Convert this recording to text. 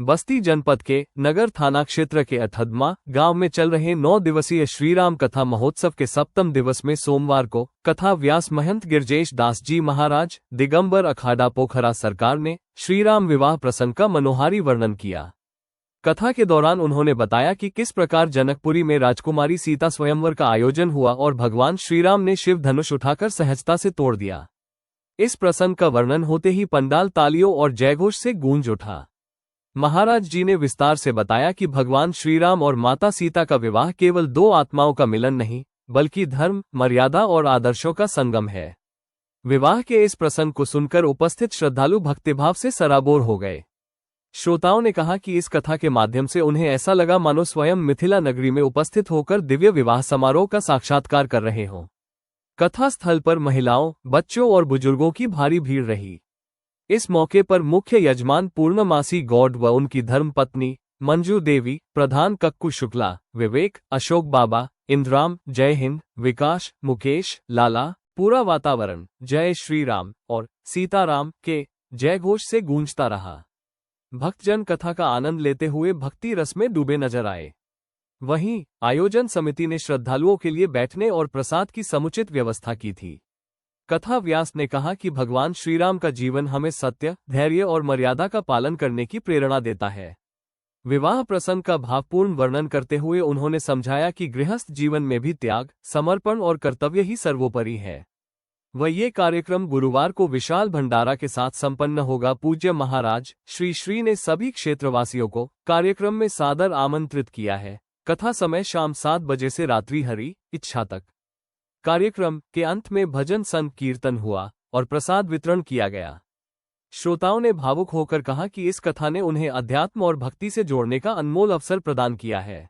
बस्ती जनपद के नगर थाना क्षेत्र के अठधमा गांव में चल रहे 9 दिवसीय श्रीराम कथा महोत्सव के सप्तम दिवस में सोमवार को कथा व्यास महंत गिरजेश दास जी महाराज दिगंबर अखाड़ा पोखरा सरकार ने श्रीराम विवाह प्रसंग का मनोहारी वर्णन किया। कथा के दौरान उन्होंने बताया कि किस प्रकार जनकपुरी में राजकुमारी सीता स्वयंवर का आयोजन हुआ और भगवान श्रीराम ने शिव धनुष उठाकर सहजता से तोड़ दिया। इस प्रसंग का वर्णन होते ही पंडाल तालियों और जयघोष से गूंज उठा। महाराज जी ने विस्तार से बताया कि भगवान श्रीराम और माता सीता का विवाह केवल दो आत्माओं का मिलन नहीं, बल्कि धर्म, मर्यादा और आदर्शों का संगम है। विवाह के इस प्रसंग को सुनकर उपस्थित श्रद्धालु भक्तिभाव से सराबोर हो गए। श्रोताओं ने कहा कि इस कथा के माध्यम से उन्हें ऐसा लगा मानो स्वयं मिथिला नगरी में उपस्थित होकर दिव्य विवाह समारोह का साक्षात्कार कर रहे हों। कथा स्थल पर महिलाओं, बच्चों और बुजुर्गों की भारी भीड़ रही। इस मौके पर मुख्य यजमान पूर्णमासी गौड़ व उनकी धर्मपत्नी मंजू देवी, प्रधान कक्कू शुक्ला, विवेक, अशोक बाबा, इंद्राम, जय हिंद, विकास, मुकेश, लाला, पूरा वातावरण जय श्री राम और सीताराम के जयघोष से गूंजता रहा। भक्तजन कथा का आनंद लेते हुए भक्ति रस में डूबे नजर आए। वहीं आयोजन समिति ने श्रद्धालुओं के लिए बैठने और प्रसाद की समुचित व्यवस्था की थी। कथा व्यास ने कहा कि भगवान श्रीराम का जीवन हमें सत्य, धैर्य और मर्यादा का पालन करने की प्रेरणा देता है। विवाह प्रसंग का भावपूर्ण वर्णन करते हुए उन्होंने समझाया कि गृहस्थ जीवन में भी त्याग, समर्पण और कर्तव्य ही सर्वोपरि है। ये कार्यक्रम गुरुवार को विशाल भंडारा के साथ संपन्न होगा। पूज्य महाराज श्री ने सभी क्षेत्रवासियों को कार्यक्रम में सादर आमंत्रित किया है। कथा समय शाम 7 बजे से रात्रि हरि इच्छा तक। कार्यक्रम के अंत में भजन संकीर्तन हुआ और प्रसाद वितरण किया गया। श्रोताओं ने भावुक होकर कहा कि इस कथा ने उन्हें अध्यात्म और भक्ति से जोड़ने का अनमोल अवसर प्रदान किया है।